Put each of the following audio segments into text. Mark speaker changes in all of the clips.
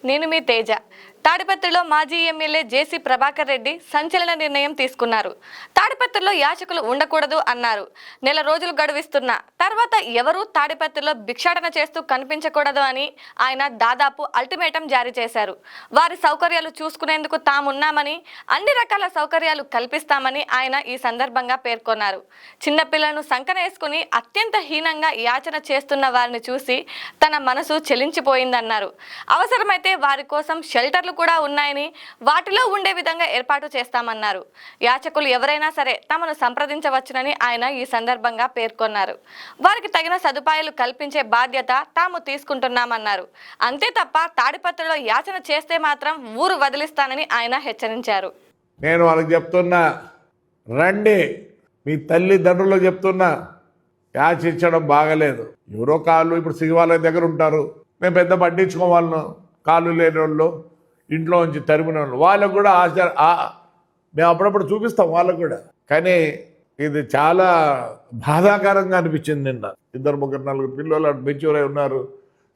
Speaker 1: నేను మీ తేజ. తాడిపత్రిలో మాజీ ఎమ్మెల్యే జేసీ ప్రభాకర్ రెడ్డి సంచలన నిర్ణయం తీసుకున్నారు. తాడిపత్రిలో యాచకులు ఉండకూడదు అన్నారు. నెల రోజులు గడువిస్తున్న తర్వాత ఎవరూ తాడిపత్రిలో భిక్షాటన చేస్తూ కనిపించకూడదు అని ఆయన దాదాపు అల్టిమేటం జారీ చేశారు. వారి సౌకర్యాలు చూసుకునేందుకు తామున్నామని, అన్ని రకాల సౌకర్యాలు కల్పిస్తామని ఆయన ఈ సందర్భంగా పేర్కొన్నారు. చిన్నపిల్లలను సంకనేసుకుని అత్యంత హీనంగా యాచన చేస్తున్న వారిని చూసి తన మనసు చెలించిపోయిందన్నారు. అవసరమైతే వారి కోసం షెల్టర్లు కూడా ఉన్నాయని, వాటిలో ఉండే విధంగా ఏర్పాటు చేస్తామన్నారు. యాచకులు ఎవరైనా సరే తమను సంప్రదించవచ్చునని ఆయన ఈ సందర్భంగా పేర్కొన్నారు. వారికి తగిన సదుపాయాలు కల్పించే బాధ్యత తాము తీసుకుంటున్నామన్నారు. అంతే తప్ప తాడిపత్రిలో యాచన చేస్తే మాత్రం ఊరు వదిలిస్తానని ఆయన హెచ్చరించారు.
Speaker 2: నేను వాళ్ళకి చెప్తున్నా, రండి, మీ తల్లిదండ్రులకు చెప్తున్నా, యాచించడం బాగలేదు. ఎవరో కాళ్ళు ఇప్పుడు సిగివాళ్ళ దగ్గర ఉంటారు, మేము పెద్ద పట్టించుకోవాలను, కాళ్ళు లేని వాళ్ళు, ఇంట్లో నుంచి తరిమిన వాళ్ళు, వాళ్ళకు కూడా మేము అప్పుడప్పుడు చూపిస్తాం వాళ్ళకు కూడా. కానీ ఇది చాలా బాధాకరంగా అనిపించింది. నిన్న 2-3-4 పిల్లలు అటు మెచ్యూర్ అయి ఉన్నారు,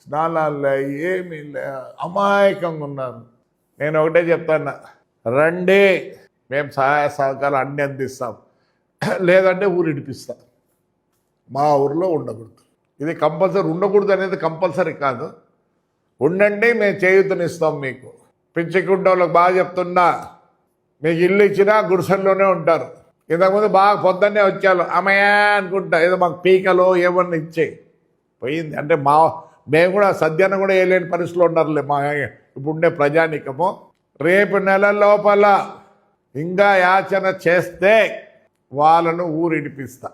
Speaker 2: స్నానాలే ఏమీ లే, అమాయకంగా ఉన్నారు. నేను ఒకటే చెప్తాను, రండి, మేము సహాయ సహకారాలు అన్నీ అందిస్తాం, లేదంటే ఊరు ఇడిపిస్తాం. మా ఊరిలో ఉండకూడదు, ఇది కంపల్సరీ. ఉండకూడదు అనేది కంపల్సరీ కాదు, ఉండండి, మేము చేయూతనిస్తాం మీకు. పిచ్చికుంట వాళ్ళకి బాగా చెప్తున్నా, మీకు ఇల్లు ఇచ్చినా గుడిసెల్లోనే ఉంటారు. ఇంతకుముందు బాగా పొద్దున్నే వచ్చాను అమ్మయ్య అనుకుంటా, ఏదో మాకు పీకలో ఏమన్నా ఇచ్చేయి పోయింది. అంటే మేము కూడా సద్యాన్ని కూడా వేయలేని పరిస్థితిలో ఉన్నారులే మా ఇప్పుడుండే ప్రజానికము. రేపు నెల లోపల ఇంకా యాచన చేస్తే వాళ్ళను ఊరు ఇడిపిస్తా.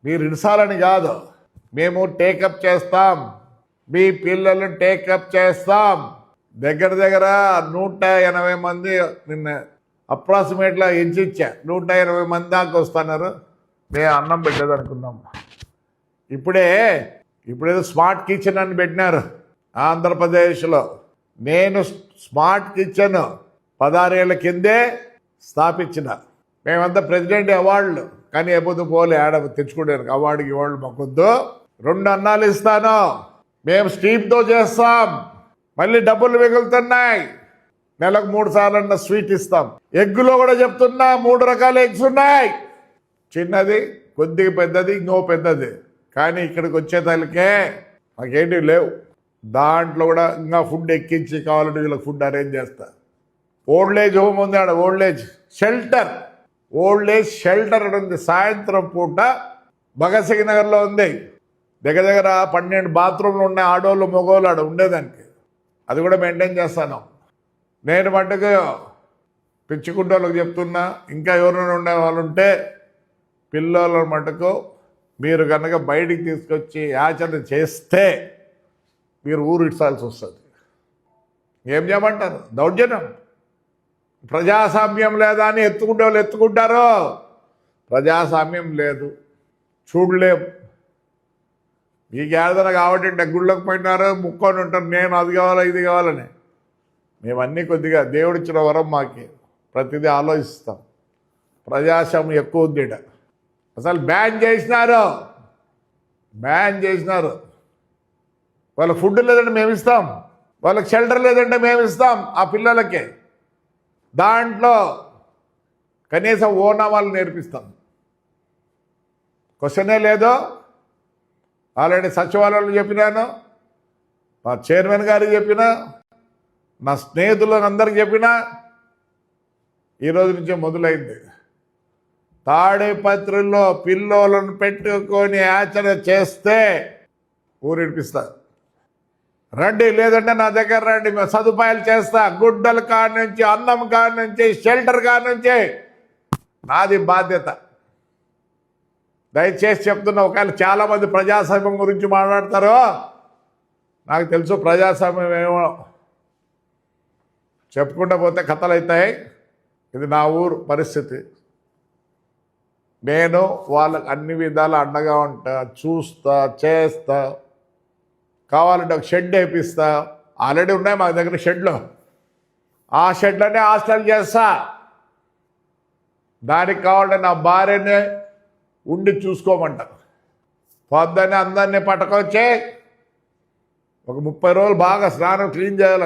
Speaker 2: మీరు ఇడిసాలని కాదు, మేము టేకప్ చేస్తాం, మీ పిల్లలు టేకప్ చేస్తాం. దగ్గర 180 మంది నిన్న అప్రాక్సిమేట్గా ఎంచిచ్చా, 180 మంది దాకా వస్తున్నారు. మేము అన్నం పెట్టేది అనుకున్నాం. ఇప్పుడేదో స్మార్ట్ కిచెన్ అని పెట్టినారు ఆంధ్రప్రదేశ్లో. నేను స్మార్ట్ కిచెన్ 16 ఏళ్ళ కిందే స్థాపించిన. మేమంతా ప్రెసిడెంట్ అవార్డులు, కానీ ఎప్పుడు పోలే ఆడ తెచ్చుకోవడానికి అవార్డుకి ఇవాళ్ళు మాకొద్దు. 2 అన్నాలు ఇస్తాను, మేము స్టీమ్తో చేస్తాం, మళ్ళీ డబ్బులు మిగులుతున్నాయి. నెలకు 3 సార్లు స్వీట్ ఇస్తాం. ఎగ్గులో కూడా చెప్తున్నా, 3 రకాల ఎగ్స్ ఉన్నాయి, చిన్నది, కొద్దిగా పెద్దది, ఇంకో పెద్దది. కానీ ఇక్కడికి వచ్చేతలకే మాకేంటి లేవు. దాంట్లో కూడా ఇంకా ఫుడ్ ఎక్కించి కావాలంటే వీళ్ళకి ఫుడ్ అరేంజ్ చేస్తా. ఓల్డ్ ఏజ్ హోమ్ ఉంది ఆడ, ఓల్డ్ ఏజ్ షెల్టర్ ఉంది. సాయంత్రం పూట భగత్ సింగ్ నగర్లో ఉంది. దగ్గర 12 బాత్రూమ్లు ఉన్నాయి, ఆడోళ్ళు మగోళ్ళు ఆడ ఉండేదానికి. అది కూడా మెయింటైన్ చేస్తాను. నేను మటుకు పిచ్చుకుంటోళ్ళకి చెప్తున్నా, ఇంకా ఎవరైనా ఉండే వాళ్ళు ఉంటే పిల్లల మటుకు మీరు కనుక బయటికి తీసుకొచ్చి యాచన చేస్తే మీరు ఊరు ఇడ్చాల్సి వస్తుంది. ఏం చేయమంటారు? దౌర్జన్యం. ప్రజాస్వామ్యం లేదా అని ఎత్తుకుంటే వాళ్ళు ఎత్తుకుంటారు. ప్రజాస్వామ్యం లేదు, చూడలేం. మీకు ఏదైనా కాబట్టి గుళ్ళకి పోయినారు, ముక్కొని ఉంటారు, నేను అది కావాలా ఇది కావాలని. మేమన్నీ కొద్దిగా దేవుడిచ్చిన వరం మాకి, ప్రతిదీ ఆలోచిస్తాం. ప్రజాస్వామ్యం ఎక్కువ ఉంది. అసలు బ్యాన్ చేసినారు. వాళ్ళకి ఫుడ్ లేదంటే మేము ఇస్తాం, వాళ్ళకి షెల్టర్ లేదంటే మేము ఇస్తాం ఆ పిల్లలకి. దాంట్లో కనీసం ఓనామాలు నేర్పిస్తాం. క్వశ్చనే లేదు. ఆల్రెడీ సచివాలయంలో చెప్పినాను, మా చైర్మన్ గారికి చెప్పినా, నా స్నేహితులను అందరికి చెప్పినా. ఈరోజు నుంచే మొదలైంది. తాడిపత్రిలో పిల్లోలను పెట్టుకొని యాచన చేస్తే ఊరిడిపిస్తా. రండి, లేదంటే నా దగ్గర రండి, మేము సదుపాయాలు చేస్తా. గుడ్డల కాడి నుంచి, అన్నం కాడి నుంచి, షెల్టర్ కాడి నుంచి నాది బాధ్యత. దయచేసి చెప్తున్నా, ఒకవేళ చాలామంది ప్రజాస్వామ్యం గురించి మాట్లాడతారో, నాకు తెలుసు ప్రజాస్వామ్యం ఏమో చెప్పుకుంటూ పోతే కథలు అవుతాయి. ఇది నా ఊరు పరిస్థితి. నేను వాళ్ళకి అన్ని విధాలు అండగా ఉంటా, చూస్తా, చేస్తా. కావాలంటే ఒక షెడ్ వేపిస్తా. ఆల్రెడీ ఉన్నాయి మా దగ్గర షెడ్లు. ఆ షెడ్లనే హాస్టల్ చేస్తా. దానికి కావాలంటే నా భార్యనే ఉండి చూసుకోమంటారు. పొద్దున్నే అందరినీ పట్టుకొచ్చి ఒక 30 రోజులు బాగా స్నానం క్లీన్ చేయాలి,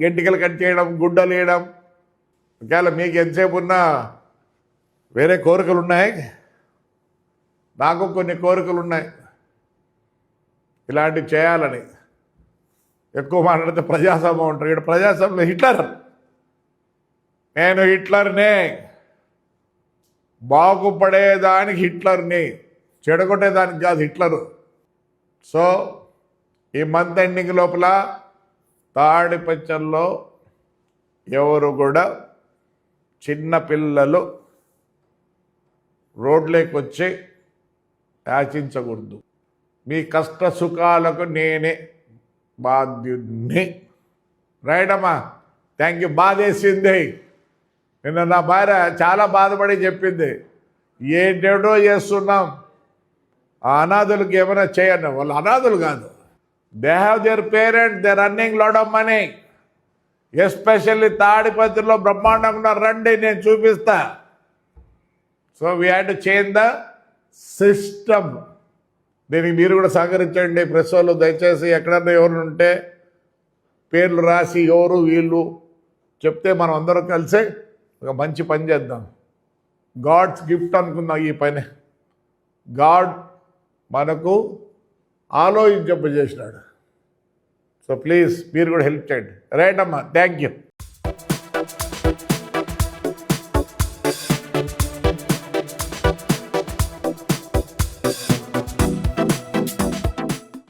Speaker 2: గెంటికలు కట్ చేయడం, గుడ్డలు వేయడం. ఒకవేళ మీకు ఎంతసేపు ఉన్నా వేరే కోరికలు ఉన్నాయి, నాకు కొన్ని కోరికలు ఉన్నాయి ఇలాంటివి చేయాలని. ఎక్కువ మాట్లాడితే ప్రజాస్వామ్యం ఉంటారు, ఇక్కడ ప్రజాస్వామ్యం హిట్లర్. నేను హిట్లర్నే, బాగుపడేదానికి హిట్లర్ని, చెడగొట్టేదానికి కాదు హిట్లరు. సో ఈ మంత్ ఎండింగ్ లోపల తాడిపత్రిలో ఎవరు కూడా చిన్న పిల్లలు రోడ్లోకి వచ్చి యాచించకూడదు. మీ కష్ట సుఖాలకు నేనే బాధ్యుడిని. రైట్ అమ్మా, థ్యాంక్ యూ. బాధేసింది నిన్న నా భార్య చాలా బాధపడి చెప్పింది, ఏంటేటో చేస్తున్నాం, ఆ అనాథులకు ఏమైనా చేయండి. వాళ్ళు అనాథులు కాదు, they have their parents, they running lot of money. Especially తాడిపత్రిలో బ్రహ్మాండంగా రండి, నేను చూపిస్తా. So we had to change the system. దీనికి మీరు కూడా సహకరించండి. ప్రెస్ వాళ్ళు దయచేసి ఎక్కడన్నా ఎవరు ఉంటే పేర్లు రాసి ఎవరు వీళ్ళు చెప్తే మనం అందరం కలిసి ఒక మంచి పని చేద్దాం. గాడ్స్ గిఫ్ట్ అనుకుందాం ఈ పని. గాడ్ మనకు ఆలోచింపజేసినాడు. సో ప్లీజ్ మీరు కూడా హెల్ప్ చేయండి. రైట్ అమ్మా, థ్యాంక్ యూ.